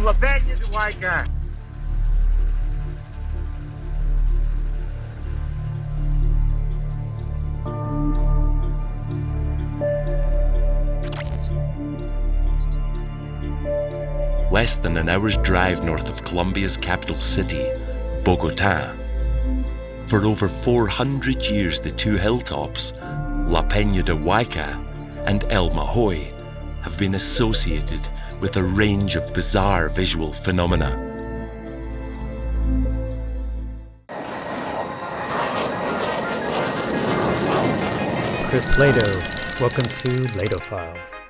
Less than an hour's drive north of Colombia's capital city, Bogotá. For over 400 years, the two hilltops, La Peña de Huayca and El Mahoy, have been associated with a range of bizarre visual phenomena. Chris Lado, welcome to Lado Files.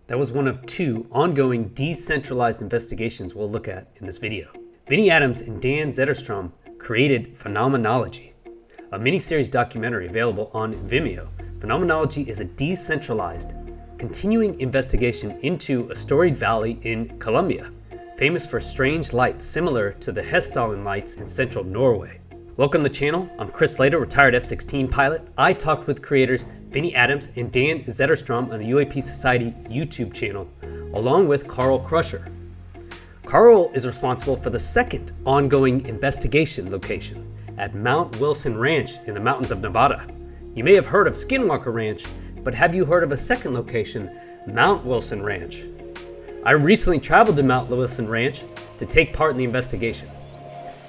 That was one of two ongoing decentralized investigations we'll look at in this video. Vinnie Adams and Dan Zetterstrom created Phenomenology, a miniseries documentary available on Vimeo. Phenomenology is a decentralized, continuing investigation into a storied valley in Colombia, famous for strange lights similar to the Hessdalen lights in central Norway. Welcome to the channel. I'm Chris Slater, retired F-16 pilot. I talked with creators Vinnie Adams and Dan Zetterstrom on the UAP Society YouTube channel, along with Carl Crusher. Carl is responsible for the second ongoing investigation location at Mount Wilson Ranch in the mountains of Nevada. You may have heard of Skinwalker Ranch, but have you heard of a second location, Mount Wilson Ranch? I recently traveled to Mount Wilson Ranch to take part in the investigation.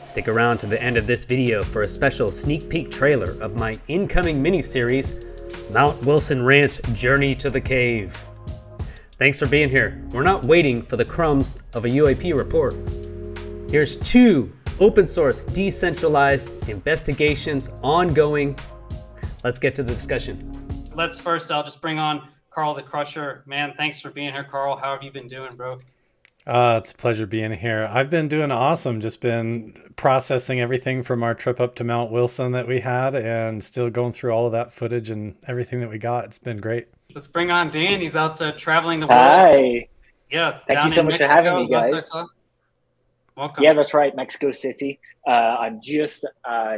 Stick around to the end of this video for a special sneak peek trailer of my incoming mini-series, Mount Wilson Ranch Journey to the Cave. Thanks for being here. We're not waiting for the crumbs of a UAP report. Here's two open source, decentralized investigations ongoing. Let's get to the discussion. I'll just bring on Carl the Crusher. Man, thanks for being here, Carl. How have you been doing, bro? It's a pleasure being here. I've been doing awesome. Just been processing everything from our trip up to Mount Wilson that we had and still going through all of that footage and everything that we got. It's been great. Let's bring on Dan. He's out traveling the world. Hi. Yeah. Thank you so much for having me, guys. Welcome. Yeah, that's right. Mexico City. I'm just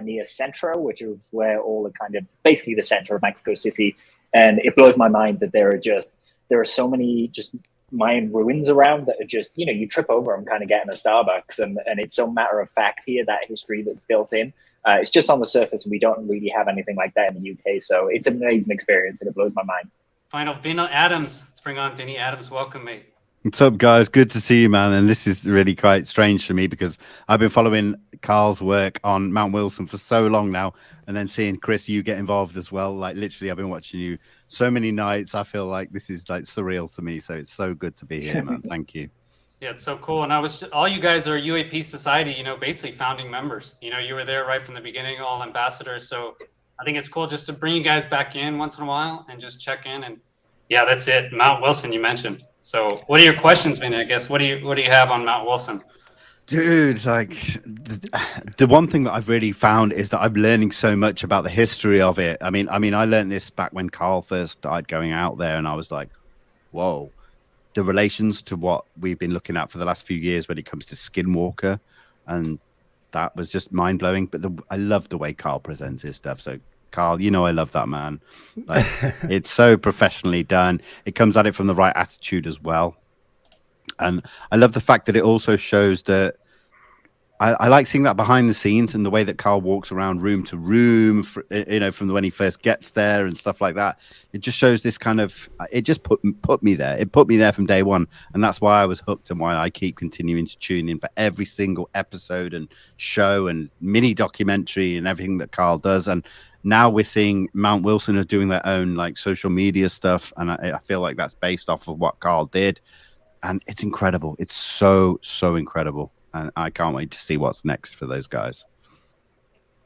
near Centro, which is where all the kind of basically the center of Mexico City. And it blows my mind that there are so many just Mayan ruins around that are just, you trip over them kind of getting a Starbucks. And it's so matter of fact here, that history that's built in. It's just on the surface, and we don't really have anything like that in the UK. So it's an amazing experience, and it blows my mind. Final, Vinnie Adams. Let's bring on Vinnie Adams. Welcome, mate. What's up, guys? Good to see you, man. And this is really quite strange for me because I've been following Carl's work on Mount Wilson for so long now. And then seeing Chris, you get involved as well. Like literally, I've been watching you so many nights. I feel like this is like surreal to me. So it's so good to be here, man. Thank you. Yeah, it's so cool. And all you guys are UAP Society, basically founding members. You were there right from the beginning, all ambassadors. So I think it's cool just to bring you guys back in once in a while and just check in. And yeah, that's it. Mount Wilson you mentioned. So what are your questions, Vinnie? I guess what do you have on Mount Wilson? Dude, like the one thing that I've really found is that I'm learning so much about the history of it. I mean, I learned this back when Carl first started going out there, and I was like, whoa, the relations to what we've been looking at for the last few years when it comes to Skinwalker, and that was just mind blowing. But I love the way Carl presents his stuff. So Carl, I love that, man. Like, it's so professionally done. It comes at it from the right attitude as well. And I love the fact that it also shows that I like seeing that behind the scenes and the way that Carl walks around room to room, from when he first gets there and stuff like that. It just shows this kind of, it just put me there. It put me there from day one. And that's why I was hooked and why I keep continuing to tune in for every single episode and show and mini documentary and everything that Carl does. And now we're seeing Mount Wilson are doing their own like social media stuff. And I feel like that's based off of what Carl did. And it's incredible. It's so, so incredible. And I can't wait to see what's next for those guys.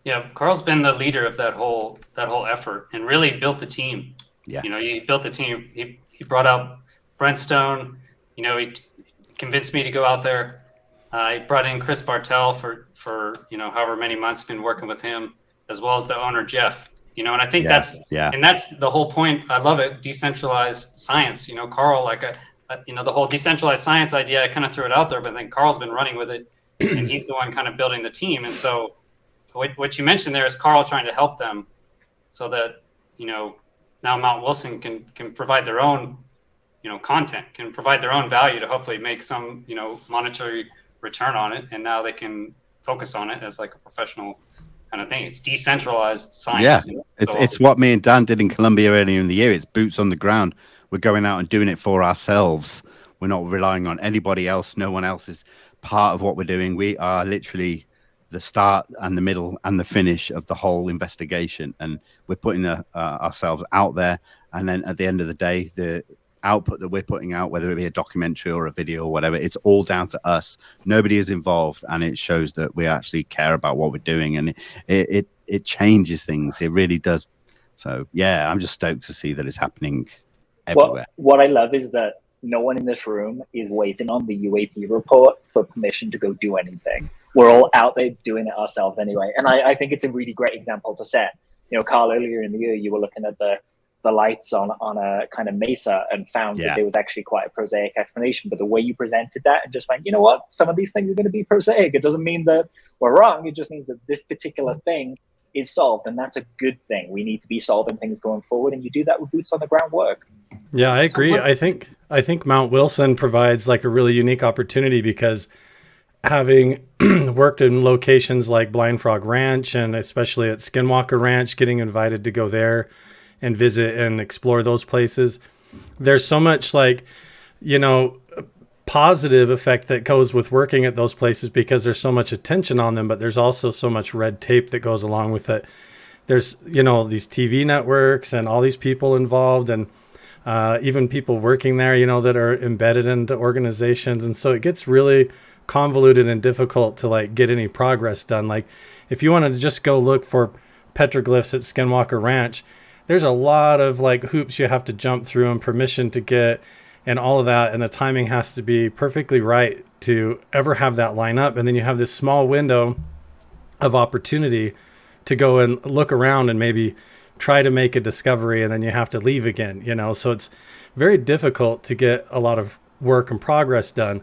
Yeah, Carl's been the leader of that whole effort and really built the team. Yeah. He built the team. He brought out Brent Stone. He convinced me to go out there. He brought in Chris Bartel for however many months, been working with him, as well as the owner, Jeff. And I think that's the whole point. I love it. Decentralized science. Carl, the whole decentralized science idea, I kind of threw it out there, but then Carl's been running with it, and he's the one kind of building the team. And so what you mentioned there is Carl trying to help them so that, now Mount Wilson can provide their own content, can provide their own value to hopefully make some, monetary return on it. And now they can focus on it as like a professional kind of thing. It's decentralized science. Yeah, it's what me and Dan did in Colombia earlier in the year. It's boots on the ground. We're going out and doing it for ourselves. We're not relying on anybody else. No one else is part of what we're doing. We are literally the start and the middle and the finish of the whole investigation, and we're putting ourselves out there. And then at the end of the day, the output that we're putting out, whether it be a documentary or a video or whatever, it's all down to us. Nobody is involved, and it shows that we actually care about what we're doing, and it changes things. It really does. So yeah, I'm just stoked to see that it's happening everywhere. What I love is that no one in this room is waiting on the UAP report for permission to go do anything. We're all out there doing it ourselves anyway. And I think it's a really great example to set. Carl, earlier in the year, you were looking at the lights on a kind of mesa and found that there was actually quite a prosaic explanation. But the way you presented that and just went, you know what, some of these things are going to be prosaic. It doesn't mean that we're wrong. It just means that this particular thing is solved. And that's a good thing. We need to be solving things going forward. And you do that with boots on the ground work. Yeah, I agree. I think Mount Wilson provides like a really unique opportunity, because having worked in locations like Blind Frog Ranch and especially at Skinwalker Ranch, getting invited to go there and visit and explore those places, there's so much positive effect that goes with working at those places, because there's so much attention on them, but there's also so much red tape that goes along with it. There's, these TV networks and all these people involved, and even people working there, that are embedded into organizations. And so it gets really convoluted and difficult to get any progress done. Like if you wanted to just go look for petroglyphs at Skinwalker Ranch, there's a lot of hoops you have to jump through and permission to get and all of that. And the timing has to be perfectly right to ever have that line up. And then you have this small window of opportunity to go and look around and maybe try to make a discovery, and then you have to leave again, so it's very difficult to get a lot of work and progress done.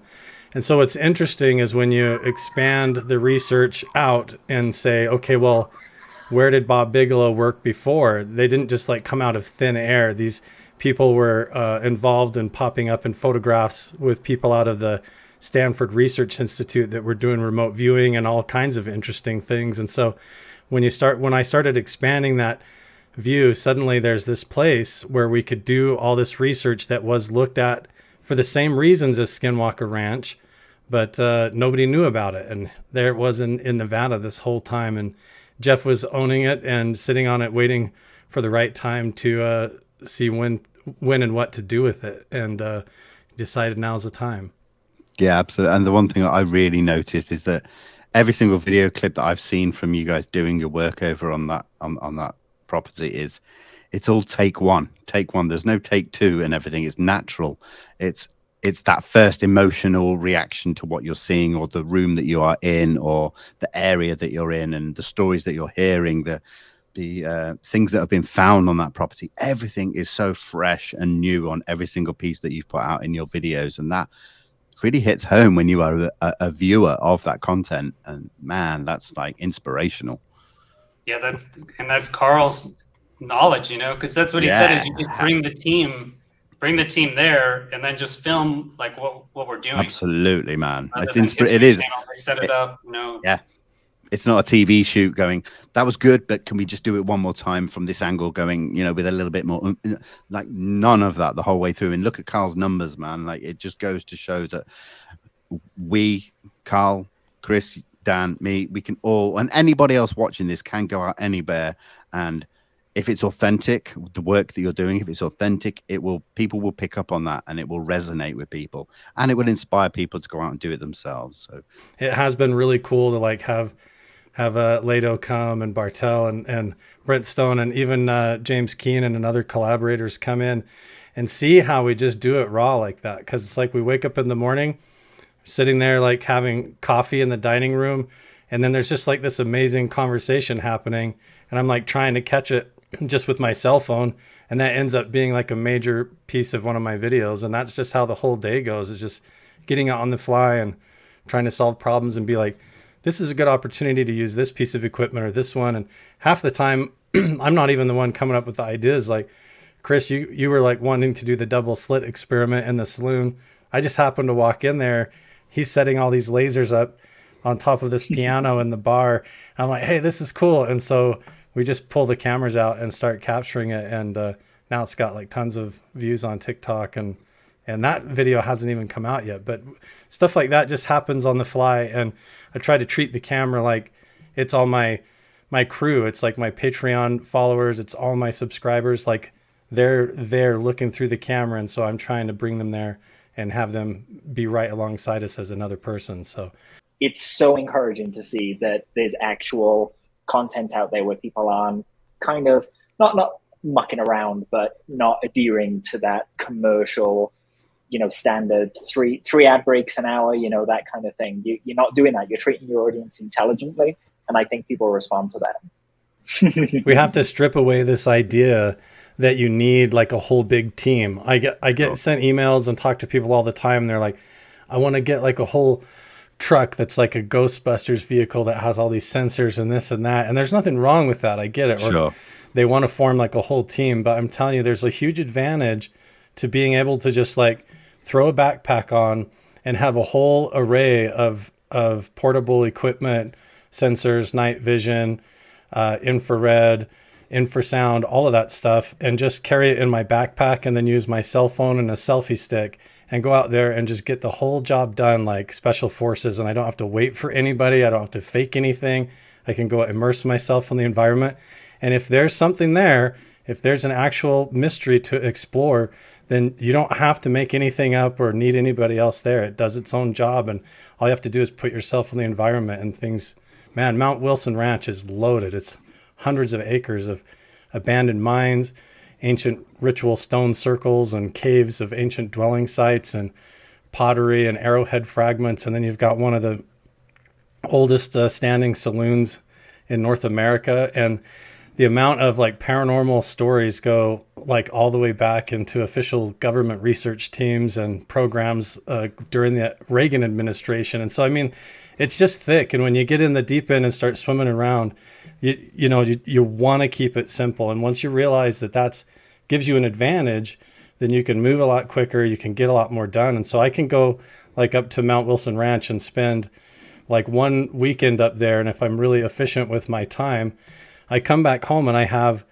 And so what's interesting is when you expand the research out and say, okay, well, where did Bob Bigelow work before? They didn't just come out of thin air. These people were involved in popping up in photographs with people out of the Stanford Research Institute that were doing remote viewing and all kinds of interesting things. And so when I started expanding that view, suddenly there's this place where we could do all this research that was looked at for the same reasons as Skinwalker Ranch, but nobody knew about it. And there it was in Nevada this whole time. And Jeff was owning it and sitting on it, waiting for the right time to see when and what to do with it. And decided now's the time. Yeah, absolutely. And the one thing that I really noticed is that every single video clip that I've seen from you guys doing your work over on that property it's all take one. There's no take two and everything. It's natural. It's that first emotional reaction to what you're seeing, or the room that you are in, or the area that you're in, and the stories that you're hearing, the things that have been found on that property. Everything is so fresh and new on every single piece that you've put out in your videos, and that really hits home when you are a viewer of that content. And man, that's inspirational. Yeah, that's Carl's knowledge, because that's what he said is you just bring the team there and then just film what we're doing. Absolutely, man. It is. They set it up, Yeah. It's not a TV shoot going, that was good, but can we just do it one more time from this angle, going, with a little bit more, none of that the whole way through. And look at Carl's numbers, man. It just goes to show that we, Carl, Chris, Dan, me, we can all, and anybody else watching this can go out anywhere. And if it's authentic, the work that you're doing, if it's authentic, people will pick up on that, and it will resonate with people, and it will inspire people to go out and do it themselves. So it has been really cool to have Lado come, and Bartel and Brent Stone, and even James Keenan and other collaborators come in and see how we just do it raw like that. Because it's we wake up in the morning, sitting there having coffee in the dining room, and then there's just this amazing conversation happening, and I'm trying to catch it just with my cell phone, and that ends up being a major piece of one of my videos. And that's just how the whole day goes, is just getting out on the fly and trying to solve problems and be this is a good opportunity to use this piece of equipment or this one. And half the time I'm not even the one coming up with the ideas. Chris, you were like wanting to do the double slit experiment in the saloon. I just happened to walk in there. He's setting all these lasers up on top of this piano in the bar. I'm like, hey, this is cool. And so we just pull the cameras out and start capturing it. And now it's got like tons of views on TikTok, and that video hasn't even come out yet. But stuff like that just happens on the fly. And I try to treat the camera like it's all my crew. It's like my Patreon followers. It's all my subscribers. Like they're looking through the camera. And so I'm trying to bring them there and have them be right alongside us as another person. So it's so encouraging to see that there's actual content out there where people aren't kind of not mucking around, but not adhering to that commercial, standard three ad breaks an hour, that kind of thing. You're not doing that. You're treating your audience intelligently. And I think people respond to that. We have to strip away this idea that you need like a whole big team. I get sent emails and talk to people all the time. They're like, I want to get like a whole truck that's like a Ghostbusters vehicle that has all these sensors and this and that. And there's nothing wrong with that. I get it. Sure. Or they want to form like a whole team. But I'm telling you, there's a huge advantage to being able to just like throw a backpack on and have a whole array of portable equipment, sensors, night vision, infrared, infrasound, all of that stuff, and just carry it in my backpack and then use my cell phone and a selfie stick and go out there and just get the whole job done like special forces. And I don't have to wait for anybody. I don't have to fake anything. I can go immerse myself in the environment. And if there's something there, if there's an actual mystery to explore, then you don't have to make anything up or need anybody else there. It does its own job. And all you have to do is put yourself in the environment and things. Man, Mount Wilson Ranch is loaded. It's hundreds of acres of abandoned mines, ancient ritual stone circles and caves of ancient dwelling sites and pottery and arrowhead fragments. And then you've got one of the oldest standing saloons in North America. And the amount of like paranormal stories go like all the way back into official government research teams and programs during the Reagan administration. And so, I mean, it's just thick. And when you get in the deep end and start swimming around, you want to keep it simple. And once you realize that gives you an advantage, then you can move a lot quicker. You can get a lot more done. And so I can go like up to Mount Wilson Ranch and spend like one weekend up there. And if I'm really efficient with my time, I come back home and I have,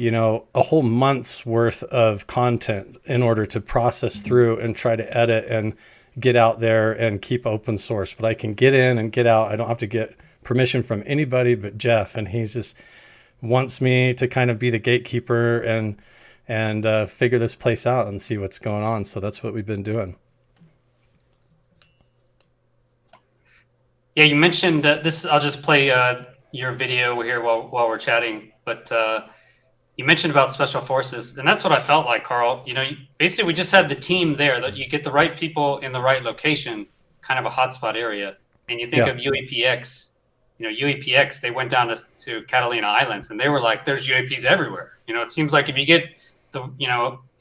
a whole month's worth of content in order to process through and try to edit and get out there and keep open source. But I can get in and get out. I don't have to get permission from anybody but Jeff. And he just wants me to kind of be the gatekeeper and figure this place out and see what's going on. So that's what we've been doing. Yeah, you mentioned this. I'll just play your video here while we're chatting. But you mentioned about special forces, and that's what I felt like, Carl. Basically we just had the team there, that you get the right people in the right location, kind of a hotspot area. And you think of UAPX, UAPX, they went down to Catalina Islands, and they were like, there's UAPs everywhere. It seems like if you get you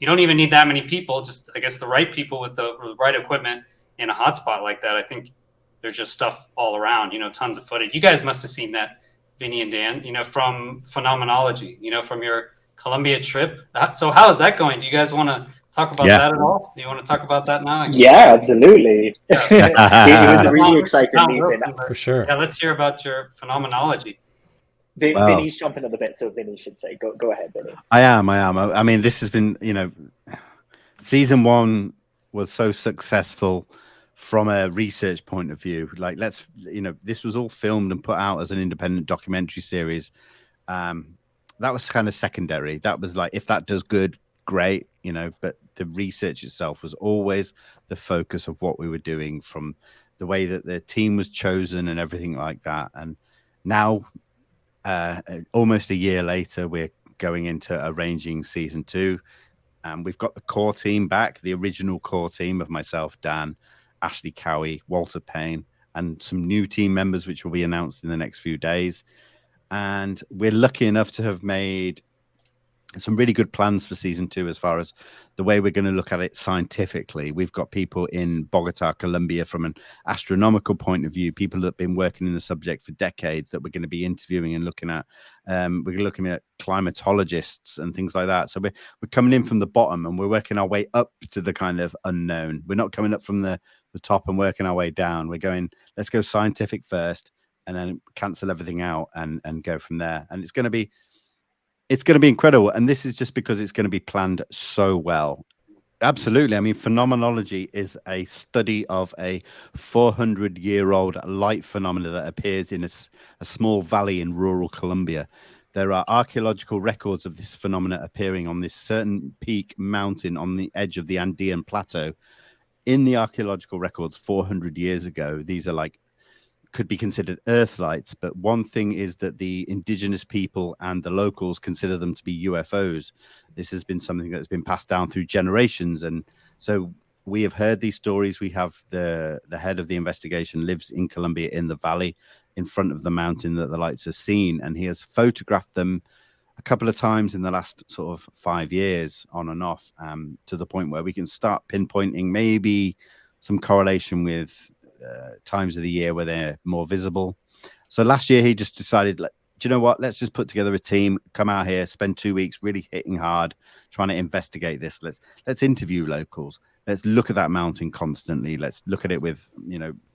don't even need that many people, just, I guess, the right people with the right equipment in a hotspot like that. I think there's just stuff all around, tons of footage. You guys must have seen that, Vinnie and Dan, from Phenomenology, from your Colombia trip. So how is that going? Do you guys want to talk about that at all? Do you want to talk about that now? Yeah, absolutely. It was a really exciting meeting. For sure. Yeah, let's hear about your Phenomenology. Vinny's jumping at the bit, so Vinny should say, go ahead, Vinny. I am. I mean, this has been, season 1 was so successful from a research point of view. Like, this was all filmed and put out as an independent documentary series. That was kind of secondary. That was like, if that does good, great, but the research itself was always the focus of what we were doing, from the way that the team was chosen and everything like that. And now, almost a year later, we're going into arranging season 2. We've got the core team back, the original core team of myself, Dan, Ashley Cowie, Walter Payne, and some new team members, which will be announced in the next few days. And we're lucky enough to have made some really good plans for season 2 as far as the way we're going to look at it scientifically. We've got people in Bogota, Colombia, from an astronomical point of view, people that have been working in the subject for decades that we're going to be interviewing and looking at. We're looking at climatologists and things like that. So we're coming in from the bottom and we're working our way up to the kind of unknown. We're not coming up from the top and working our way down. We're going, let's go scientific first and then cancel everything out and go from there. And it's going to be incredible. And this is just because it's going to be planned so well. Absolutely. I mean, phenomenology is a study of a 400-year-old light phenomena that appears in a small valley in rural Colombia. There are archaeological records of this phenomena appearing on this certain peak mountain on the edge of the Andean plateau. In the archaeological records 400 years ago, these are could be considered earthlights, but one thing is that the indigenous people and the locals consider them to be UFOs. This has been something that's been passed down through generations, and so we have heard these stories. We have the head of the investigation lives in Colombia in the valley in front of the mountain that the lights are seen, and he has photographed them a couple of times in the last sort of 5 years on and off, to the point where we can start pinpointing maybe some correlation with times of the year where they're more visible. So last year he just decided, do you know what, let's just put together a team, come out here, spend 2 weeks really hitting hard, trying to investigate this. Let's interview locals, let's look at that mountain constantly, let's look at it with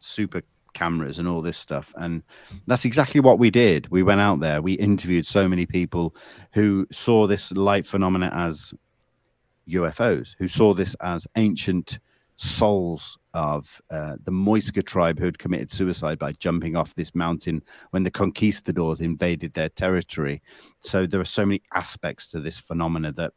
super cameras and all this stuff. And that's exactly what we did. We went out there, we interviewed so many people who saw this light phenomena as UFOs, who saw this as ancient souls of the Moisca tribe who had committed suicide by jumping off this mountain when the conquistadors invaded their territory. So there are so many aspects to this phenomena that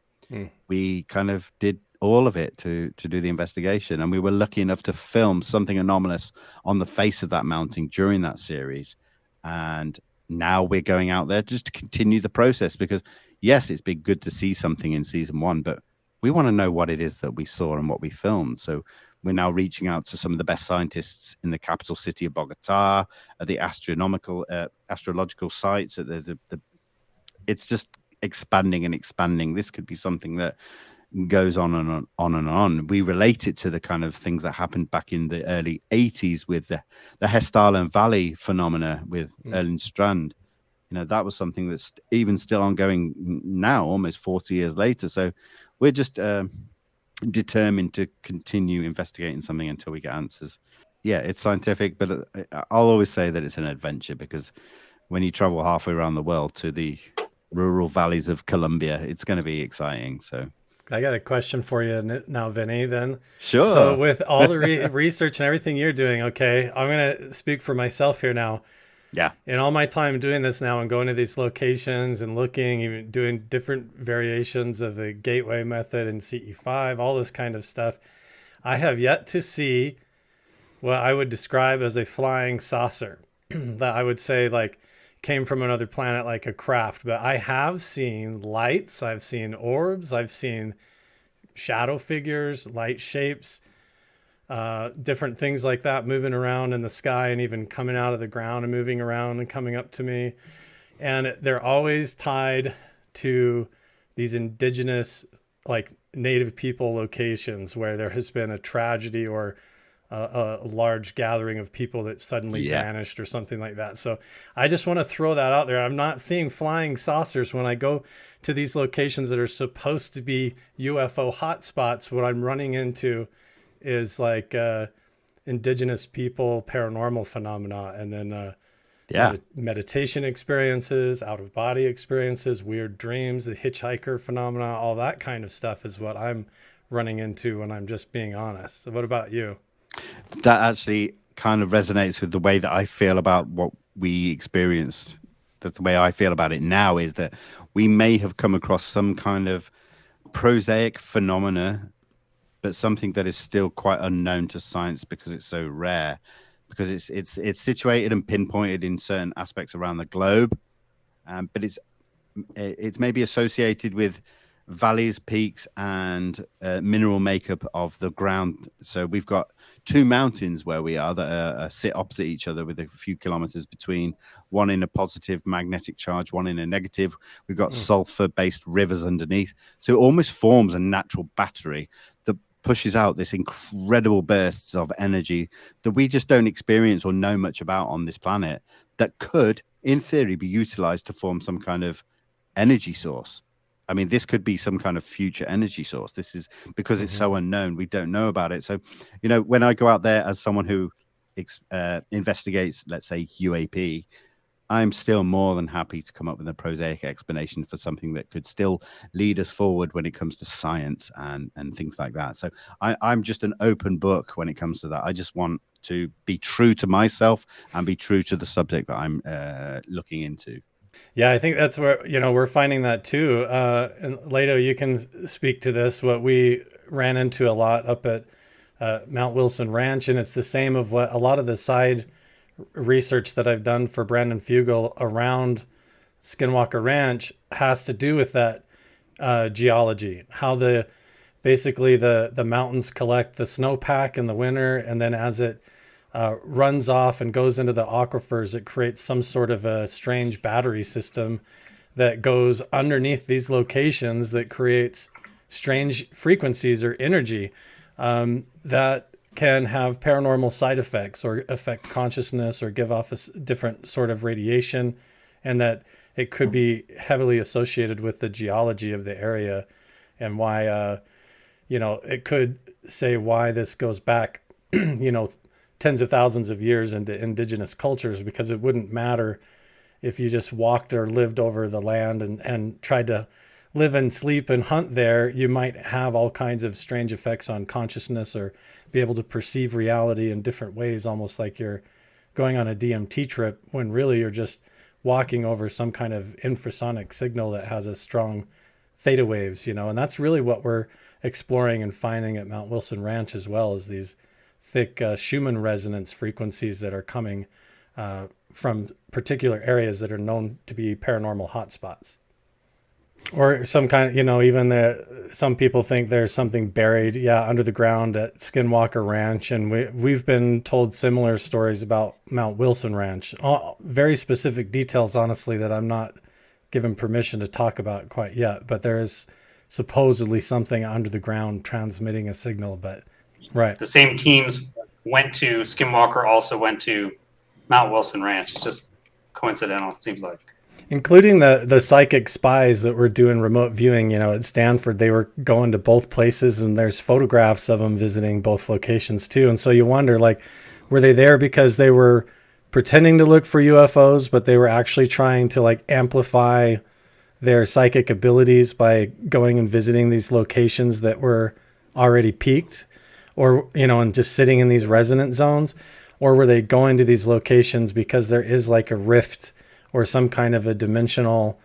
we kind of did all of it to do the investigation. And we were lucky enough to film something anomalous on the face of that mountain during that series. And now we're going out there just to continue the process, because yes, it's been good to see something in season 1, but we want to know what it is that we saw and what we filmed. So we're now reaching out to some of the best scientists in the capital city of Bogota, at the astrological sites. At it's just expanding and expanding. This could be something that goes on and on and on. We relate it to the kind of things that happened back in the early 80s with the Hessdalen Valley phenomena with Erling Strand. That was something that's even still ongoing now, almost 40 years later. So we're just determined to continue investigating something until we get answers. Yeah, it's scientific, but I'll always say that it's an adventure, because when you travel halfway around the world to the rural valleys of Colombia, it's going to be exciting. So I got a question for you now, Vinny, then. Sure. So with all the research and everything you're doing, okay, I'm going to speak for myself here now. Yeah. In all my time doing this now and going to these locations and looking, even doing different variations of the gateway method and CE5, all this kind of stuff, I have yet to see what I would describe as a flying saucer that I would say came from another planet, like a craft. But I have seen lights, I've seen orbs, I've seen shadow figures, light shapes, different things like that moving around in the sky and even coming out of the ground and moving around and coming up to me. And they're always tied to these indigenous, native people locations where there has been a tragedy or a large gathering of people that suddenly vanished or something like that. So I just want to throw that out there. I'm not seeing flying saucers when I go to these locations that are supposed to be UFO hotspots. What I'm running into is indigenous people, paranormal phenomena, and then meditation experiences, out of body experiences, weird dreams, the hitchhiker phenomena, all that kind of stuff is what I'm running into when I'm just being honest. So what about you? That actually kind of resonates with the way that I feel about what we experienced. That's the way I feel about it now, is that we may have come across some kind of prosaic phenomena, but something that is still quite unknown to science because it's so rare, because it's situated and pinpointed in certain aspects around the globe, but it's maybe associated with valleys, peaks, and mineral makeup of the ground. So we've got two mountains where we are that sit opposite each other with a few kilometers between, one in a positive magnetic charge, one in a negative. We've got sulfur-based rivers underneath. So it almost forms a natural battery that pushes out this incredible bursts of energy that we just don't experience or know much about on this planet, that could, in theory, be utilized to form some kind of energy source. I mean, this could be some kind of future energy source. This is because it's so unknown. We don't know about it. So, you know, when I go out there as someone who investigates, let's say, UAP, I'm still more than happy to come up with a prosaic explanation for something that could still lead us forward when it comes to science and things like that. So I'm just an open book when it comes to that. I just want to be true to myself and be true to the subject that I'm looking into. Yeah, I think that's where, you know, we're finding that too. And Leto, you can speak to this. What we ran into a lot up at Mount Wilson Ranch, and it's the same of what a lot of the side research that I've done for Brandon Fugel around Skinwalker Ranch has to do with that geology, how basically the mountains collect the snowpack in the winter, and then as it runs off and goes into the aquifers, it creates some sort of a strange battery system that goes underneath these locations that creates strange frequencies or energy that can have paranormal side effects or affect consciousness or give off a different sort of radiation, and that it could be heavily associated with the geology of the area, and why, you know, it could say why this goes back, you know, tens of thousands of years into indigenous cultures, because it wouldn't matter if you just walked or lived over the land and tried to live and sleep and hunt there. You might have all kinds of strange effects on consciousness or be able to perceive reality in different ways, almost like you're going on a DMT trip, when really you're just walking over some kind of infrasonic signal that has a strong theta waves, you know. And that's really what we're exploring and finding at Mount Wilson Ranch as well, as these thick Schumann resonance frequencies that are coming from particular areas that are known to be paranormal hotspots. Or some kind of, you know, even some people think there's something buried, under the ground at Skinwalker Ranch. And we've been told similar stories about Mount Wilson Ranch. Very specific details, honestly, that I'm not given permission to talk about quite yet. But there is supposedly something under the ground transmitting a signal. But right, the same teams went to Skinwalker, also went to Mount Wilson Ranch. It's just coincidental, it seems like. Including the psychic spies that were doing remote viewing, you know, at Stanford. They were going to both places, and there's photographs of them visiting both locations too. And so you wonder, like, were they there because they were pretending to look for UFOs, but they were actually trying to, like, amplify their psychic abilities by going and visiting these locations that were already peaked, or, you know, and just sitting in these resonant zones? Or were they going to these locations because there is like a rift or some kind of a dimensional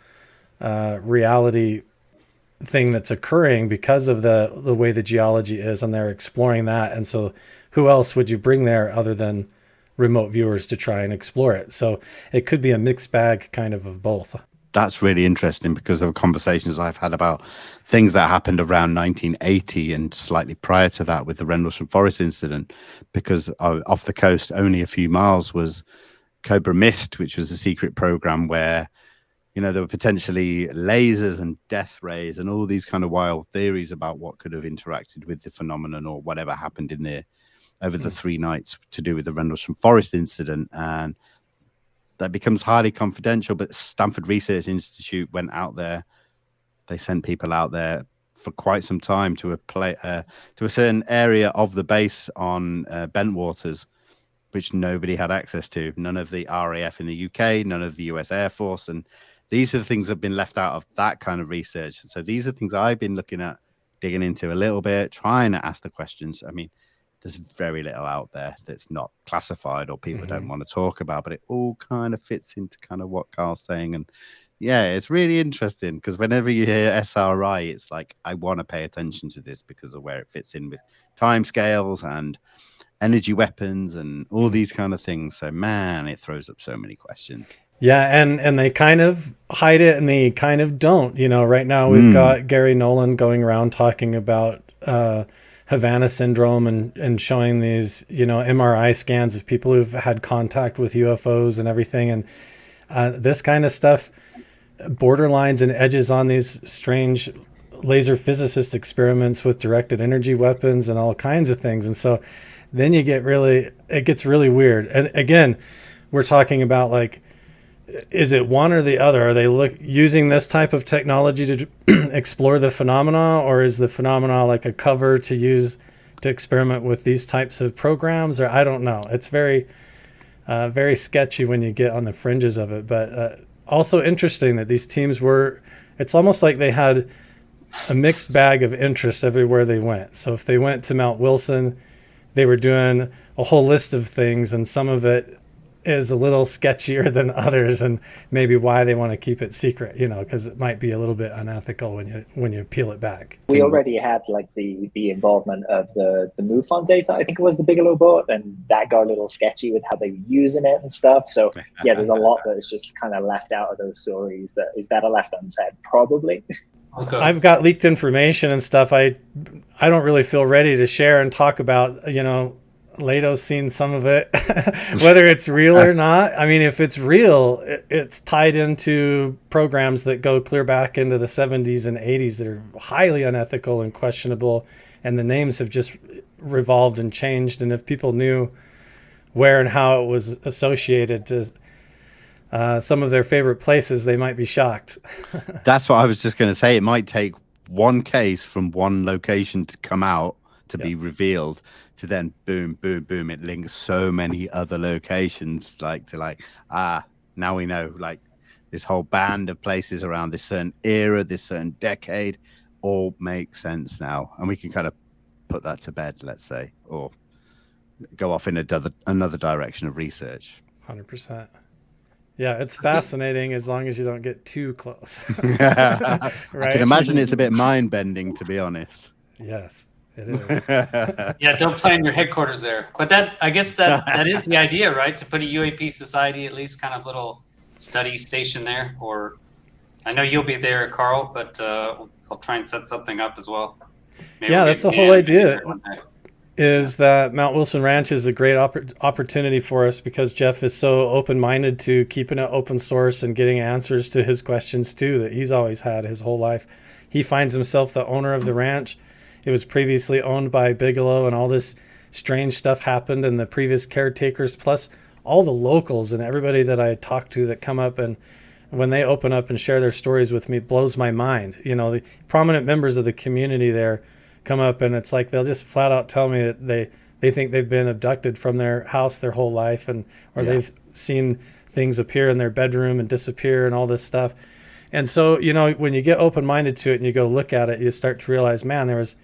reality thing that's occurring because of the way the geology is, and they're exploring that? And so who else would you bring there other than remote viewers to try and explore it? So it could be a mixed bag kind of both. That's really interesting, because of conversations I've had about things that happened around 1980 and slightly prior to that with the Rendlesham Forest incident, because off the coast only a few miles was Cobra Mist, which was a secret program where, you know, there were potentially lasers and death rays and all these kind of wild theories about what could have interacted with the phenomenon or whatever happened in there over the 3 nights to do with the Rendlesham Forest incident. And that becomes highly confidential, but Stanford Research Institute went out there. They sent people out there for quite some time to a certain area of the base on Bentwaters, which nobody had access to. None of the RAF in the UK, none of the US Air Force. And these are the things that have been left out of that kind of research. So these are things I've been looking at, digging into a little bit, trying to ask the questions. I mean, there's very little out there that's not classified or people don't want to talk about, but it all kind of fits into kind of what Carl's saying. And yeah, it's really interesting, because whenever you hear SRI, it's like, I want to pay attention to this because of where it fits in with timescales and energy weapons and all these kind of things. So man, it throws up so many questions. Yeah, and they kind of hide it and they kind of don't. Right now we've got Gary Nolan going around talking about Havana syndrome and showing these, MRI scans of people who've had contact with UFOs and everything. And this kind of stuff borderlines and edges on these strange laser physicist experiments with directed energy weapons and all kinds of things. And so then it gets really weird. And again, we're talking about like, is it one or the other? Are they using this type of technology to explore the phenomena, or is the phenomena like a cover to use to experiment with these types of programs? Or I don't know. It's very, very sketchy when you get on the fringes of it. But also interesting that these teams it's almost like they had a mixed bag of interests everywhere they went. So if they went to Mount Wilson, they were doing a whole list of things, and some of it is a little sketchier than others, and maybe why they want to keep it secret, because it might be a little bit unethical when you peel it back. We already had like the involvement of the MUFON data, I think it was the Bigelow boat, and that got a little sketchy with how they were using it and stuff. So yeah, there's a lot that is just kind of left out of those stories that is better left unsaid, probably. Okay. I've got leaked information and stuff I don't really feel ready to share and talk about. Leto's seen some of it, whether it's real or not. I mean, if it's real, it's tied into programs that go clear back into the 70s and 80s that are highly unethical and questionable, and the names have just revolved and changed. And if people knew where and how it was associated to some of their favorite places, they might be shocked. That's what I was just going to say. It might take one case from one location to come out to be revealed, to then boom, boom, boom. It links so many other locations, now we know, like, this whole band of places around this certain era, this certain decade, all make sense now. And we can kind of put that to bed, let's say, or go off in another direction of research. 100%. Yeah, it's fascinating as long as you don't get too close. Right? I can imagine it's a bit mind-bending, to be honest. Yes, it is. Yeah, don't plan your headquarters there. But I guess that is the idea, right? To put a UAP Society, at least kind of little study station there. Or I know you'll be there, Carl, but I'll try and set something up as well. Maybe that's the whole idea. Is that Mount Wilson Ranch is a great opportunity for us because Jeff is so open-minded to keeping it open source and getting answers to his questions too that he's always had his whole life. He finds himself the owner of the ranch. It was previously owned by Bigelow, and all this strange stuff happened, and the previous caretakers, plus all the locals and everybody that I talk to that come up, and when they open up and share their stories with me, it blows my mind. The prominent members of the community there come up, and it's like they'll just flat out tell me that they think they've been abducted from their house their whole life, or they've seen things appear in their bedroom and disappear and all this stuff. And so, when you get open-minded to it and you go look at it, you start to realize, man, there was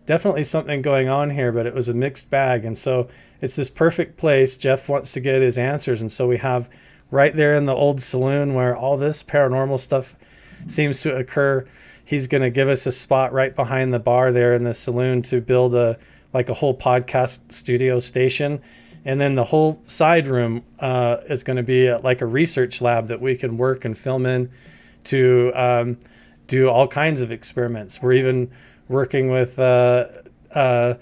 definitely something going on here, but it was a mixed bag. And so it's this perfect place. Jeff wants to get his answers. And so we have right there in the old saloon where all this paranormal stuff seems to occur. He's going to give us a spot right behind the bar there in the saloon to build a whole podcast studio station. And then the whole side room is going to be like a research lab that we can work and film in to do all kinds of experiments. We're even working with Dr.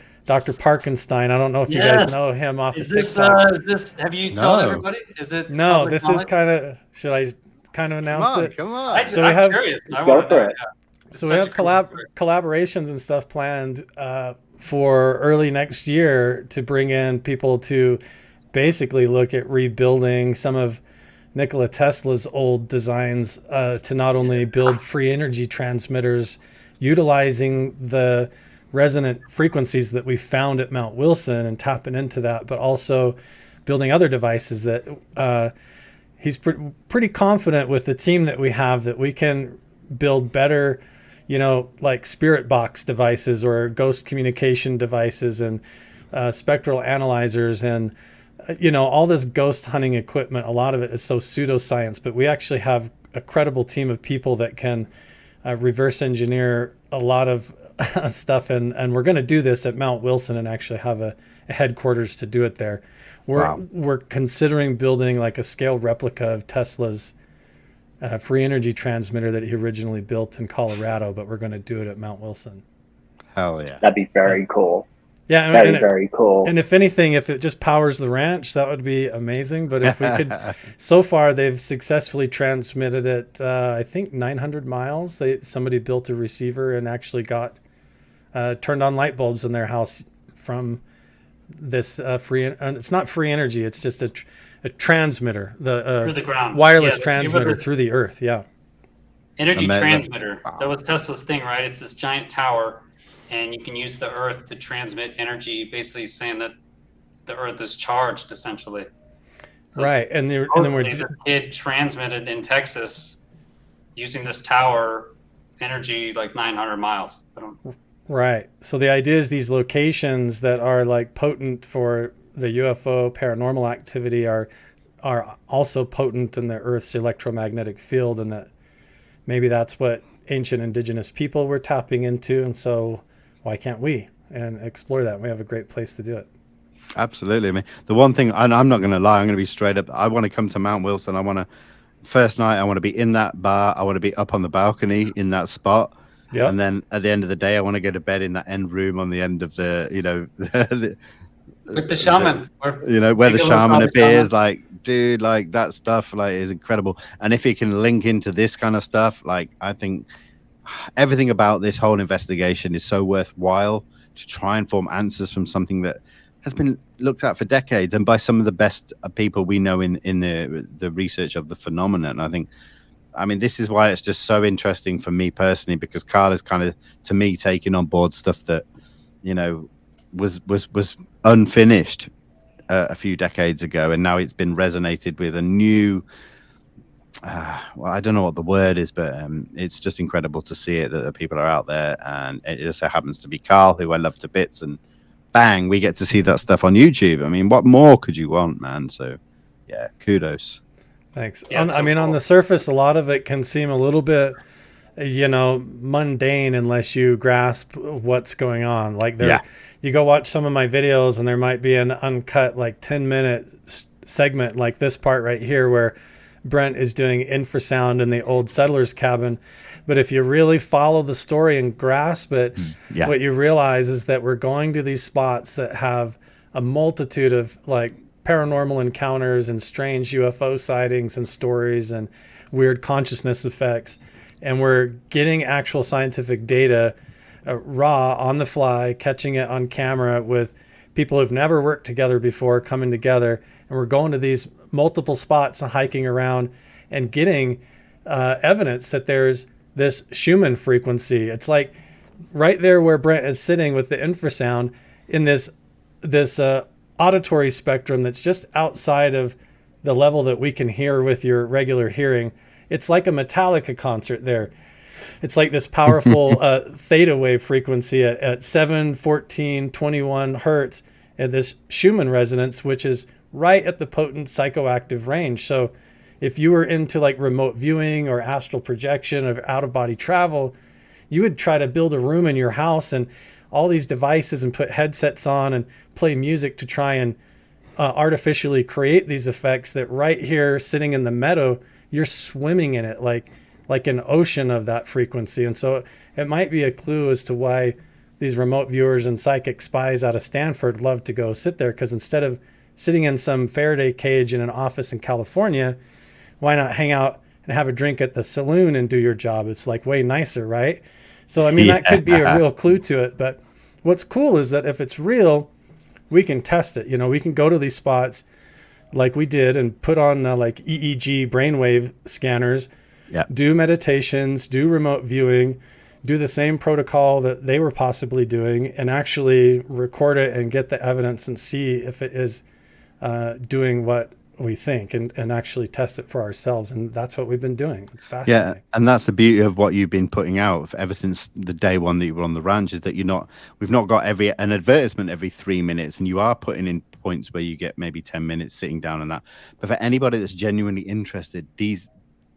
Parkenstein. I don't know if you guys know him off is of this, TikTok. Is this, have you told everybody? Is it? No, this is kind of, should I kind of announce it? Come on. So I'm curious. Go for it. So we have collaborations and stuff planned for early next year to bring in people to basically look at rebuilding some of Nikola Tesla's old designs to not only build free energy transmitters utilizing the resonant frequencies that we found at Mount Wilson and tapping into that, but also building other devices that he's pretty confident with the team that we have that we can build better, like spirit box devices or ghost communication devices and spectral analyzers and all this ghost hunting equipment. A lot of it is so pseudoscience, but we actually have a credible team of people that can reverse engineer a lot of stuff, and we're going to do this at Mount Wilson and actually have a headquarters to do it there. We're considering building like a scaled replica of Tesla's free energy transmitter that he originally built in Colorado, but we're going to do it at Mount Wilson. Hell yeah. That'd be very cool. Yeah, very cool. And if anything, if it just powers the ranch, that would be amazing. But if we could, so far they've successfully transmitted it. I think 900 miles. Somebody built a receiver and actually got turned on light bulbs in their house from this free. It's not free energy. It's just a transmitter, through the ground, wireless transmitter through the earth. Yeah, energy transmitter. That was Tesla's thing, right? It's this giant tower. And you can use the Earth to transmit energy, basically saying that the Earth is charged, essentially. So right, and then this kid transmitted in Texas using this tower energy like 900 miles. Right. So the idea is these locations that are like potent for the UFO paranormal activity are also potent in the Earth's electromagnetic field, and that maybe that's what ancient indigenous people were tapping into, and so why can't we and explore that? We have a great place to do it. Absolutely. I mean, the one thing, and I'm not going to lie, I'm going to be straight up. I want to come to Mount Wilson. First night, I want to be in that bar. I want to be up on the balcony in that spot. Yep. And then at the end of the day, I want to go to bed in that end room on the end of the, with the shaman, where the shaman appears. Like, dude, like that stuff, like, is incredible. And if it can link into this kind of stuff, like, I think everything about this whole investigation is so worthwhile to try and form answers from something that has been looked at for decades and by some of the best people we know in the research of the phenomenon. I mean, this is why it's just so interesting for me personally, because Carl is kind of, to me, taking on board stuff that, was unfinished a few decades ago, and now it's been resonated with a new. Well, I don't know what the word is, but it's just incredible to see it, that the people are out there, and it just so happens to be Carl, who I love to bits, and bang, we get to see that stuff on YouTube. I mean, what more could you want, man? So, yeah, kudos. Thanks. Yeah, on the surface, a lot of it can seem a little bit, mundane unless you grasp what's going on. Like, you go watch some of my videos, and there might be an uncut, like 10-minute segment, like this part right here, where Brent is doing infrasound in the old settler's cabin. But if you really follow the story and grasp it, what you realize is that we're going to these spots that have a multitude of like paranormal encounters and strange UFO sightings and stories and weird consciousness effects. And we're getting actual scientific data raw on the fly, catching it on camera with people who've never worked together before coming together. And we're going to these multiple spots and hiking around and getting evidence that there's this Schumann frequency. It's like right there where Brent is sitting with the infrasound in this auditory spectrum that's just outside of the level that we can hear with your regular hearing. It's like a Metallica concert there. It's like this powerful theta wave frequency at 7, 14, 21 hertz, and this Schumann resonance, which is right at the potent psychoactive range. So if you were into like remote viewing or astral projection or out-of-body travel, you would try to build a room in your house and all these devices and put headsets on and play music to try and artificially create these effects that right here sitting in the meadow, you're swimming in it like an ocean of that frequency. And so it might be a clue as to why these remote viewers and psychic spies out of Stanford love to go sit there, because instead of sitting in some Faraday cage in an office in California, why not hang out and have a drink at the saloon and do your job? It's like way nicer, right? So, I mean, that could be a real clue to it. But what's cool is that if it's real, we can test it. We can go to these spots like we did and put on like EEG brainwave scanners, do meditations, do remote viewing, do the same protocol that they were possibly doing, and actually record it and get the evidence and see if it is doing what we think, and actually test it for ourselves. And that's what we've been doing. It's fascinating. Yeah, and that's the beauty of what you've been putting out ever since the day one that you were on the ranch, is that we've not got an advertisement every 3 minutes, and you are putting in points where you get maybe 10 minutes sitting down on that. But for anybody that's genuinely interested, these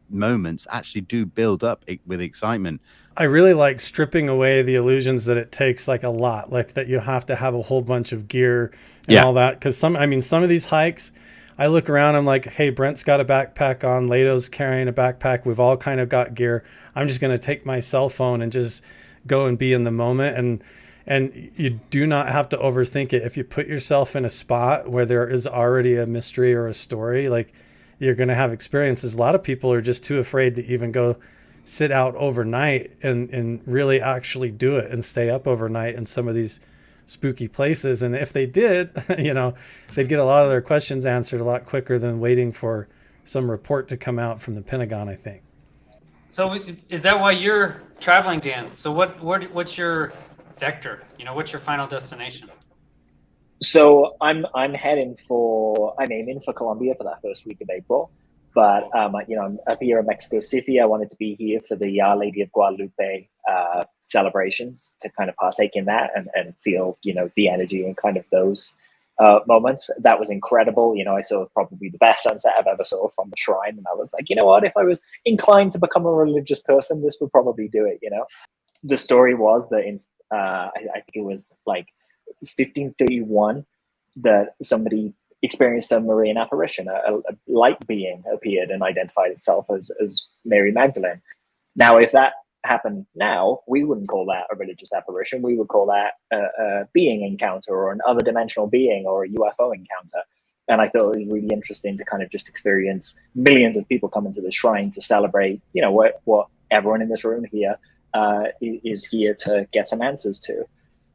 moments actually do build up with excitement. I really like stripping away the illusions that it takes like a lot, like that you have to have a whole bunch of gear and all that. Because some of these hikes, I look around, I'm like, hey, Brent's got a backpack on, Lato's carrying a backpack. We've all kind of got gear. I'm just going to take my cell phone and just go and be in the moment. And you do not have to overthink it. If you put yourself in a spot where there is already a mystery or a story, like you're going to have experiences. A lot of people are just too afraid to even go sit out overnight and really actually do it and stay up overnight in some of these spooky places. And if they did, they'd get a lot of their questions answered a lot quicker than waiting for some report to come out from the Pentagon, I think. So is that why you're traveling, Dan? So what's your vector? What's your final destination? So I'm aiming for Colombia for that first week of April. But I'm up here in Mexico City. I wanted to be here for the Our Lady of Guadalupe celebrations to kind of partake in that and feel the energy and kind of those moments. That was incredible. I saw probably the best sunset I've ever saw from the shrine, and I was like, what? If I was inclined to become a religious person, this would probably do it. The story was that I think it was like 1531 that somebody experienced a Marian apparition. A light being appeared and identified itself as Mary Magdalene. Now, if that happened now, we wouldn't call that a religious apparition. We would call that a being encounter or an other dimensional being or a UFO encounter. And I thought it was really interesting to kind of just experience millions of people coming to the shrine to celebrate, what everyone in this room here is here to get some answers to.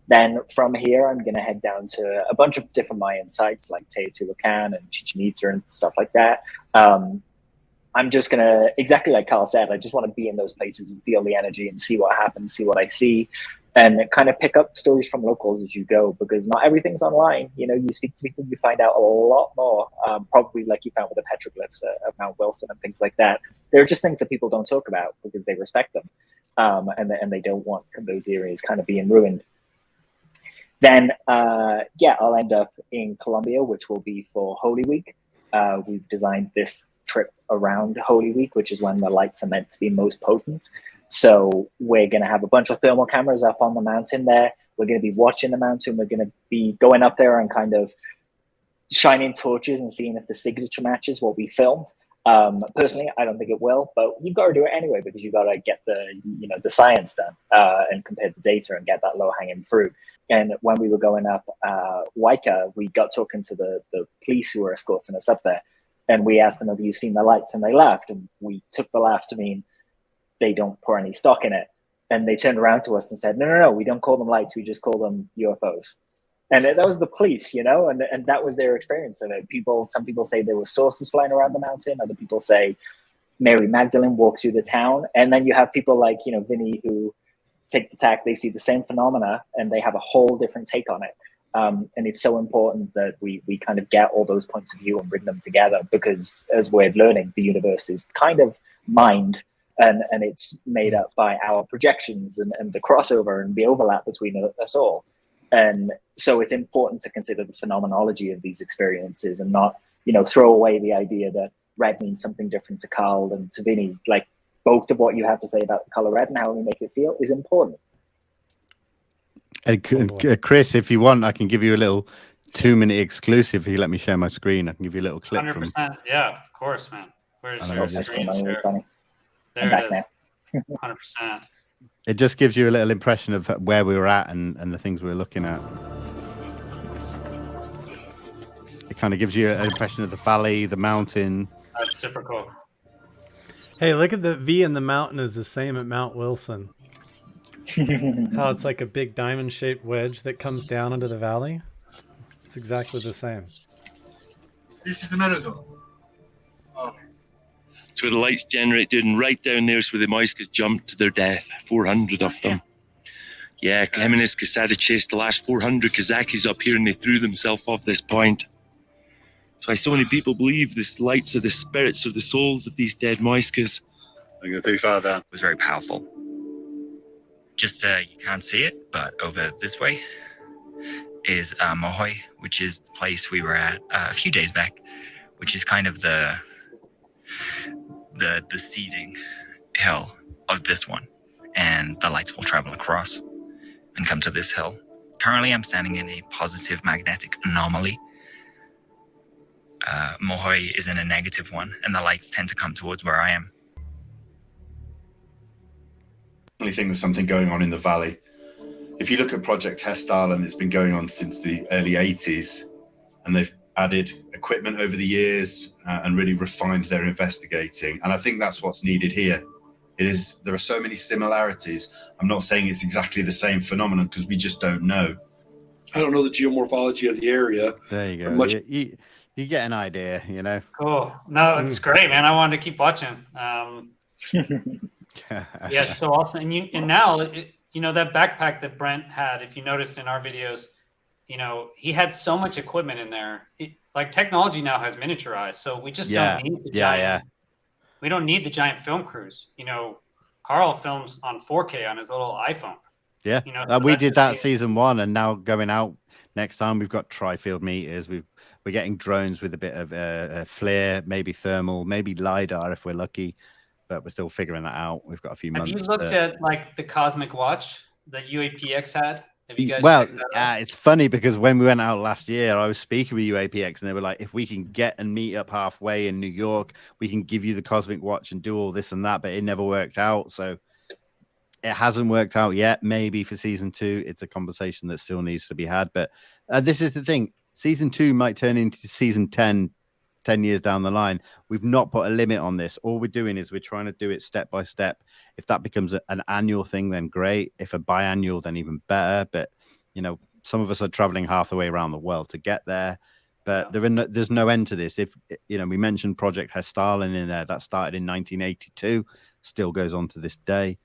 Then from here, I'm going to head down to a bunch of different Mayan sites like Teotihuacan and Chichen Itza and stuff like that. I'm just going to, exactly like Carl said, I just want to be in those places and feel the energy and see what happens, see what I see, and kind of pick up stories from locals as you go, because not everything's online. You speak to people, you find out a lot more, probably like you found with the petroglyphs at Mount Wilson and things like that. There are just things that people don't talk about because they respect them, and they don't want those areas kind of being ruined. Then, I'll end up in Colombia, which will be for Holy Week. We've designed this trip around Holy Week, which is when the lights are meant to be most potent. So we're going to have a bunch of thermal cameras up on the mountain there. We're going to be watching the mountain. We're going to be going up there and kind of shining torches and seeing if the signature matches what we filmed. Personally, I don't think it will, but you've got to do it anyway because you've got to get the science done and compare the data and get that low-hanging fruit. And when we were going up Waika, we got talking to the police who were escorting us up there, and we asked them, "Have you seen the lights?" And they laughed, and we took the laugh to mean they don't pour any stock in it. And they turned around to us and said, "No, we don't call them lights. We just call them UFOs." And that was the police, and that was their experience of it. Some people say there were saucers flying around the mountain. Other people say Mary Magdalene walked through the town. And then you have people like, Vinnie, who take the tack, they see the same phenomena and they have a whole different take on it. And it's so important that we kind of get all those points of view and bring them together, because as we're learning, the universe is kind of mind, and it's made up by our projections and the crossover and the overlap between us all. And so it's important to consider the phenomenology of these experiences and not, throw away the idea that red means something different to Carl and to Vinnie. Like, both of what you have to say about the color red and how we make it feel is important. And Chris, if you want, I can give you a little 2-minute exclusive. If you let me share my screen, I can give you a little clip. 100%. Yeah, of course, man. Where's your screen share? Funny. There it is. 100%. It just gives you a little impression of where we were at and the things we were looking at. It kind of gives you an impression of the valley, the mountain. That's super cool. Hey, look at the V in the mountain is the same at Mount Wilson. How it's like a big diamond-shaped wedge that comes down into the valley. It's exactly the same. This is the Naruto. So the lights generated, and right down there is where the Moiscas jumped to their death. 400 of them. Yeah, him and his Casada chased the last 400 Kazakis up here, and they threw themselves off this point. That's why so many people believe this lights are the spirits or the souls of these dead Moiscas. I'm going to take far down. It was very powerful. Just you can't see it, but over this way is Mohoy, which is the place we were at a few days back, which is kind of the the seeding hill of this one, and the lights will travel across and come to this hill. Currently, I'm standing in a positive magnetic anomaly. Mohoy is in a negative one, and the lights tend to come towards where I am. I think there's something going on in the valley. If you look at Project Hessdalen, it's been going on since the early 80s, and they've added equipment over the years and really refined their investigating. And I think that's what's needed here. There are so many similarities. I'm not saying it's exactly the same phenomenon because we just don't know. I don't know the geomorphology of the area. There you go. Much- You get an idea, you know. Cool. No, it's great, man. I wanted to keep watching. Yeah, it's so awesome. And now, that backpack that Brent had, if you noticed in our videos, he had so much equipment in there. Like technology now has miniaturized, so we just don't need the giant. We don't need the giant film crews. Carl films on 4K on his little iPhone. Yeah, so we did that season 1, and now going out next time we've got tri-field meters. We're getting drones with a bit of FLIR, maybe thermal, maybe LiDAR if we're lucky, but we're still figuring that out. We've got a few months. Have you looked at like the Cosmic Watch that UAPX had? Have you guys it's funny because when we went out last year, I was speaking with UAPX and they were like, if we can get and meet up halfway in New York, we can give you the Cosmic Watch and do all this and that, but it never worked out. So it hasn't worked out yet. Maybe for season 2, it's a conversation that still needs to be had. But this is the thing. Season 2 might turn into season 10 years down the line. We've not put a limit on this. All we're doing is we're trying to do it step by step. If that becomes an annual thing, then great. If a biannual, then even better. But, some of us are traveling half the way around the world to get there. But there's no end to this. If, we mentioned Project Hessdalen in there. That started in 1982, still goes on to this day.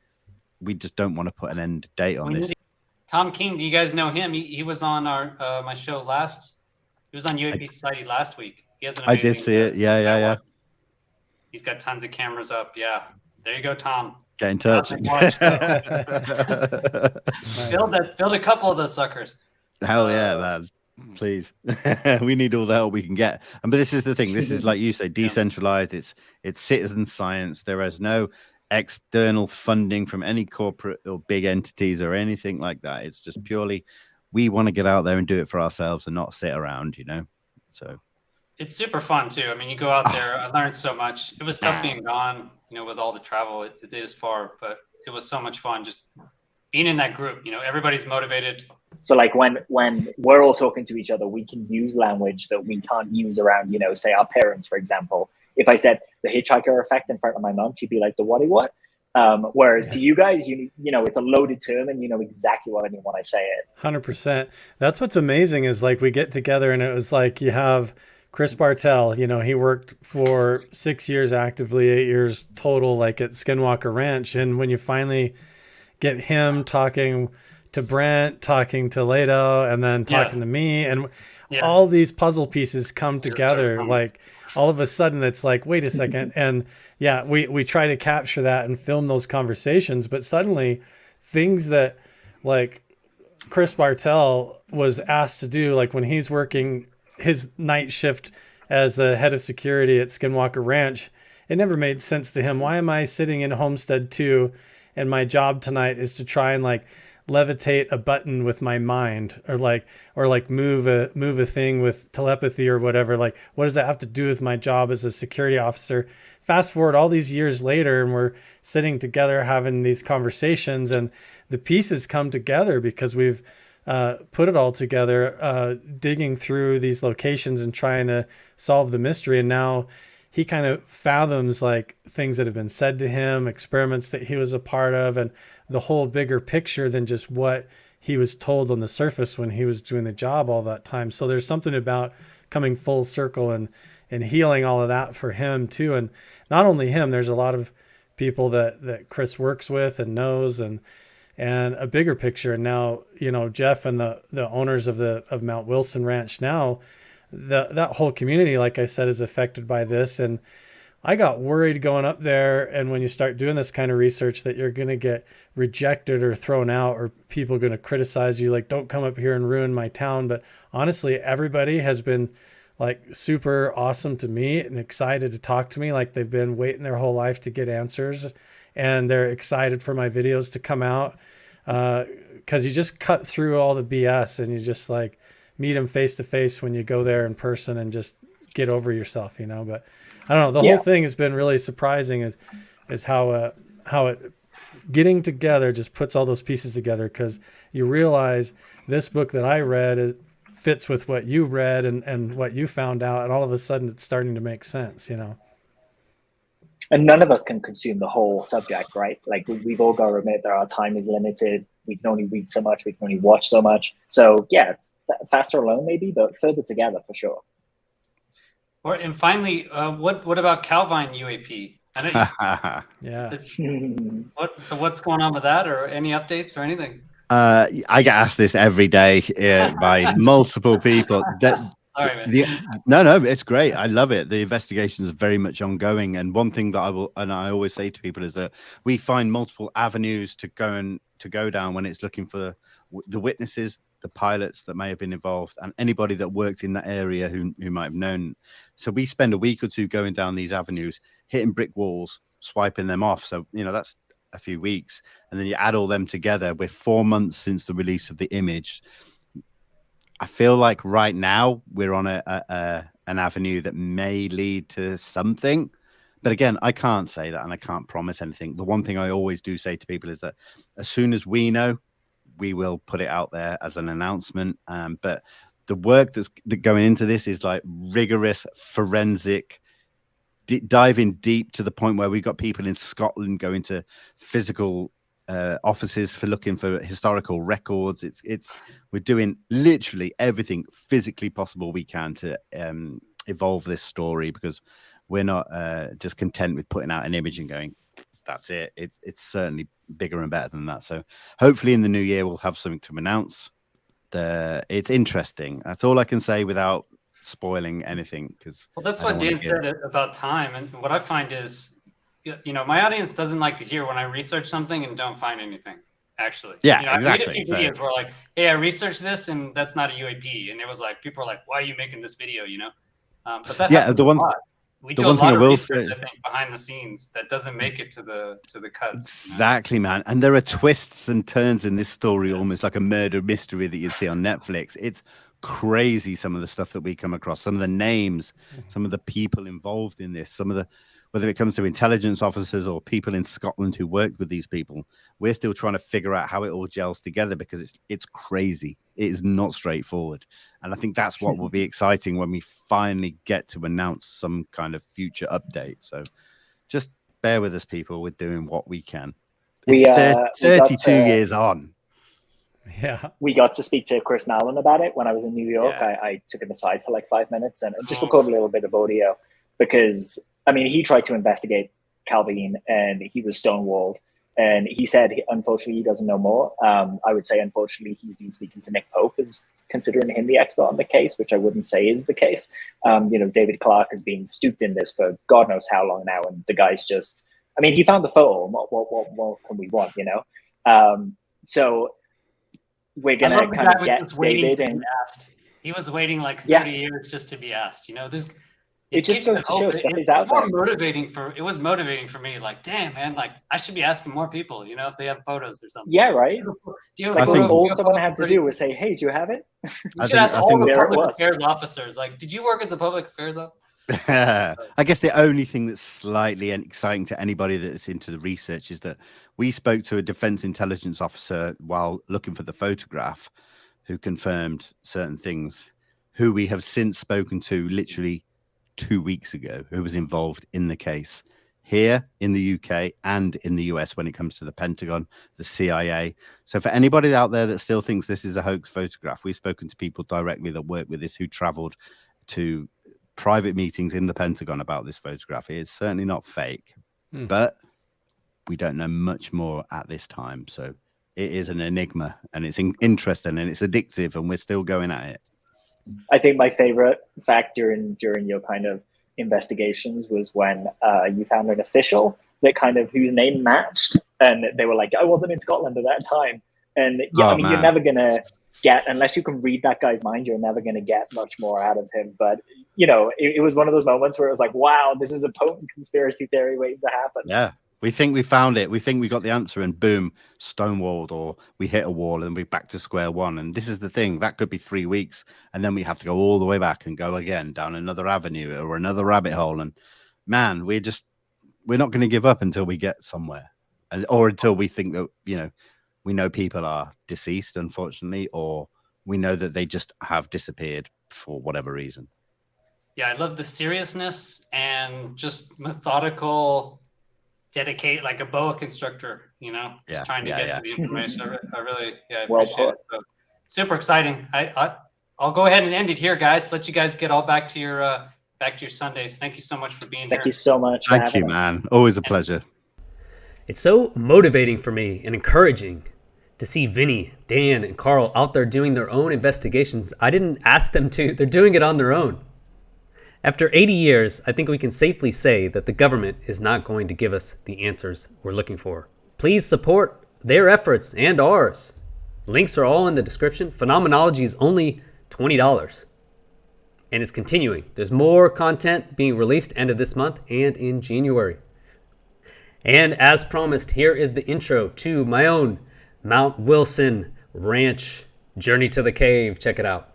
We just don't want to put an end date on this. Tom King, do you guys know him? He was on my show he was on UAP Society last week. He has an amazing, I did see it. Yeah. He's got tons of cameras up. Yeah. There you go, Tom. Get in touch. Build a couple of those suckers. Hell yeah, man. Please. We need all the help we can get. But this is the thing. This is, like you say, decentralized. It's citizen science. There is no external funding from any corporate or big entities or anything like that. It's just purely we want to get out there and do it for ourselves and not sit around, So it's super fun too. I mean, you go out there. I learned so much. It was tough being gone, with all the travel. It is far, but it was so much fun just being in that group. Everybody's motivated. So like when we're all talking to each other, we can use language that we can't use around, say our parents, for example. If I said the hitchhiker effect in front of my mom, she'd be like, the what? Whereas to you guys, it's a loaded term and you know exactly what I mean when I say it. 100%. That's what's amazing is like we get together and it was like you have Chris Bartell, he worked for 6 years actively, 8 years total, like at Skinwalker Ranch. And when you finally get him talking to Brent, talking to Lado, and then talking to me, and all these puzzle pieces come together, like all of a sudden it's like, wait a second. And we try to capture that and film those conversations, but suddenly things that like Chris Bartell was asked to do, like when he's working his night shift as the head of security at Skinwalker Ranch, it never made sense to him. Why am I sitting in Homestead 2 and my job tonight is to try and like levitate a button with my mind or move a thing with telepathy or whatever? Like, what does that have to do with my job as a security officer? Fast forward all these years later and we're sitting together having these conversations and the pieces come together because we've put it all together, digging through these locations and trying to solve the mystery. And now he kind of fathoms like things that have been said to him, experiments that he was a part of, and the whole bigger picture than just what he was told on the surface when he was doing the job all that time. So there's something about coming full circle and healing all of that for him too. And not only him, there's a lot of people that Chris works with and knows and a bigger picture. And now, Jeff and the owners of Mount Wilson Ranch now, that whole community, like I said, is affected by this. And I got worried going up there. And when you start doing this kind of research that you're going to get rejected or thrown out or people going to criticize you, like, don't come up here and ruin my town. But honestly, everybody has been like super awesome to meet and excited to talk to me. Like they've been waiting their whole life to get answers, and they're excited for my videos to come out. Cause you just cut through all the BS and you just like meet them face to face when you go there in person and just get over yourself, you know. But I don't know, the whole thing has been really surprising is how it getting together just puts all those pieces together, because you realize this book that I read fits with what you read and what you found out, and all of a sudden it's starting to make sense, you know. And none of us can consume the whole subject, right? Like we've all got to admit that our time is limited. We can only read so much. We can only watch so much. So yeah, faster alone maybe, but further together for sure. And finally, what about Calvine UAP? I know Yeah. So what's going on with that, or any updates or anything? I get asked this every day by multiple people. Sorry, man. No, it's great. I love it. The investigations are very much ongoing. And one thing that I always say to people is that we find multiple avenues to go down when it's looking for the witnesses, the pilots that may have been involved, and anybody that worked in that area who might have known. So we spend a week or two going down these avenues, hitting brick walls, swiping them off. So, you know, that's a few weeks. And then you add all them together. We're 4 months since the release of the image. I feel like right now we're on an avenue that may lead to something. But again, I can't say that, and I can't promise anything. The one thing I always do say to people is that as soon as we know, we will put it out there as an announcement. But the work that's going into this is like rigorous forensic, diving deep to the point where we've got people in Scotland going to physical offices for looking for historical records. We're doing literally everything physically possible we can to evolve this story, because we're not just content with putting out an image and going, that's it. It's certainly bigger and better than that. So hopefully in the new year we'll have something to announce. It's interesting. That's all I can say without spoiling anything, because that's what Dan said about time. And what I find is, you know, my audience doesn't like to hear when I research something and don't find anything, actually. Yeah, you know, exactly. I made a few videos where like, hey, I researched this and that's not a UAP. And it was like, people are like, why are you making this video, you know? But that happens a lot. We do a lot of research, I think, behind the scenes that doesn't make it to the cuts. Exactly, man. And there are twists and turns in this story, almost like a murder mystery that you see on Netflix. It's crazy, some of the stuff that we come across, some of the names, some of the people involved in this, whether it comes to intelligence officers or people in Scotland who worked with these people. We're still trying to figure out how it all gels together, because it's crazy. It is not straightforward. And I think that's what will be exciting when we finally get to announce some kind of future update. So just bear with us, people. We're doing what we can. It's 32 years on. Yeah. We got to speak to Chris Mallon about it when I was in New York. Yeah. I took him aside for like 5 minutes and just recorded a little bit of audio, because, I mean, he tried to investigate Calvine and he was stonewalled. And he said, unfortunately, he doesn't know more. I would say, unfortunately, he's been speaking to Nick Pope, is considering him the expert on the case, which I wouldn't say is the case. You know, David Clark has been stooped in this for God knows how long now. And the guy's just, I mean, he found the photo. What can we want, you know? So we're going to kind of get David. And he was waiting like 30 years just to be asked, you know, it just goes to show stuff is out there. It was motivating for me. Like, damn, man, like I should be asking more people, you know, if they have photos or something. Yeah, right. All someone had to do was say, hey, do you have it? You should ask all the public affairs officers, like, did you work as a public affairs officer? I guess the only thing that's slightly exciting to anybody that's into the research is that we spoke to a defense intelligence officer while looking for the photograph, who confirmed certain things, who we have since spoken to literally 2 weeks ago, who was involved in the case here in the UK and in the US when it comes to the Pentagon, the CIA. So for anybody out there that still thinks this is a hoax photograph, we've spoken to people directly that work with this, who traveled to private meetings in the Pentagon about this photograph. It's certainly not fake, but we don't know much more at this time. So it is an enigma, and it's interesting and it's addictive, and we're still going at it. I think my favorite fact during your kind of investigations was when you found an official that kind of whose name matched, and they were like, I wasn't in Scotland at that time. And yeah, I mean, you're never gonna get, unless you can read that guy's mind, you're never going to get much more out of him. But, you know, it was one of those moments where it was like, wow, this is a potent conspiracy theory waiting to happen. Yeah. We think we found it. We think we got the answer, and boom, stonewalled, or we hit a wall and we're back to square one. And this is the thing, that could be 3 weeks. And then we have to go all the way back and go again down another avenue or another rabbit hole. And man, we're not going to give up until we get somewhere, or until we think that, you know, we know people are deceased, unfortunately, or we know that they just have disappeared for whatever reason. Yeah, I love the seriousness and just methodical, dedicate, like a boa constructor, you know, just trying to get to the information. I really appreciate it. So, super exciting. I'll go ahead and end it here, guys. Let you guys get all back to your Sundays. Thank you so much for being here. Thank you so much. Thank you, man. Always a pleasure. It's so motivating for me and encouraging to see Vinnie, Dan, and Carl out there doing their own investigations. I didn't ask them to. They're doing it on their own. After 80 years, I think we can safely say that the government is not going to give us the answers we're looking for. Please support their efforts and ours. Links are all in the description. Phenomenology is only $20. And it's continuing. There's more content being released end of this month and in January. And as promised, here is the intro to my own Mount Wilson Ranch Journey to the Cave. Check it out.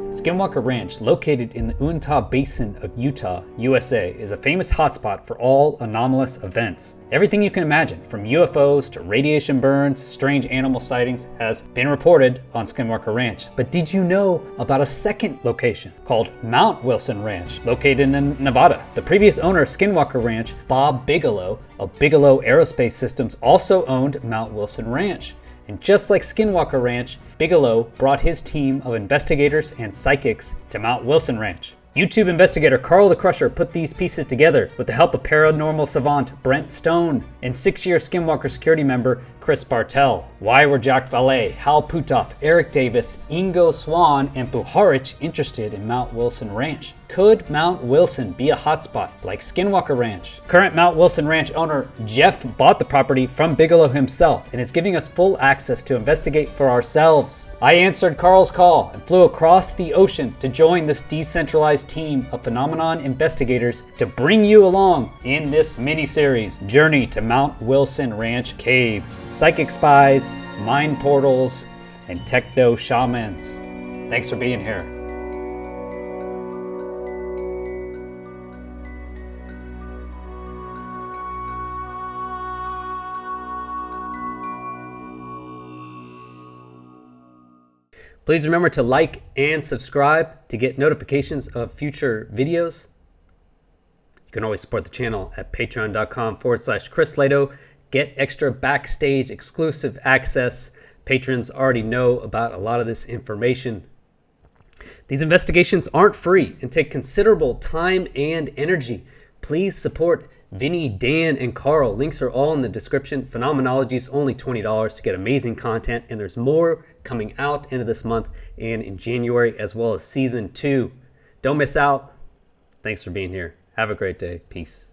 Skinwalker Ranch, located in the Uinta Basin of Utah, USA, is a famous hotspot for all anomalous events. Everything you can imagine, from UFOs to radiation burns, strange animal sightings, has been reported on Skinwalker Ranch. But did you know about a second location called Mount Wilson Ranch, located in Nevada? The previous owner of Skinwalker Ranch, Bob Bigelow of Bigelow Aerospace Systems, also owned Mount Wilson Ranch. And just like Skinwalker Ranch, Bigelow brought his team of investigators and psychics to Mount Wilson Ranch. YouTube investigator Carl the Crusher put these pieces together with the help of paranormal savant Brent Stone and 6-year Skinwalker security member Chris Bartell. Why were Jack Valet, Hal Putoff, Eric Davis, Ingo Swan, and Puharich interested in Mount Wilson Ranch? Could Mount Wilson be a hotspot like Skinwalker Ranch? Current Mount Wilson Ranch owner Jeff bought the property from Bigelow himself and is giving us full access to investigate for ourselves. I answered Carl's call and flew across the ocean to join this decentralized team of phenomenon investigators to bring you along in this mini-series, Journey to Mount Wilson Ranch Cave. Psychic spies, mind portals, and techno shamans. Thanks for being here. Please remember to like and subscribe to get notifications of future videos. You can always support the channel at patreon.com/Chris Lato. Get extra backstage exclusive access. Patrons already know about a lot of this information. These investigations aren't free and take considerable time and energy. Please support Vinnie, Dan, and Carl. Links are all in the description. Phenomenology is only $20 to get amazing content, and there's more coming out end of this month and in January, as well as season 2. Don't miss out. Thanks for being here. Have a great day. Peace.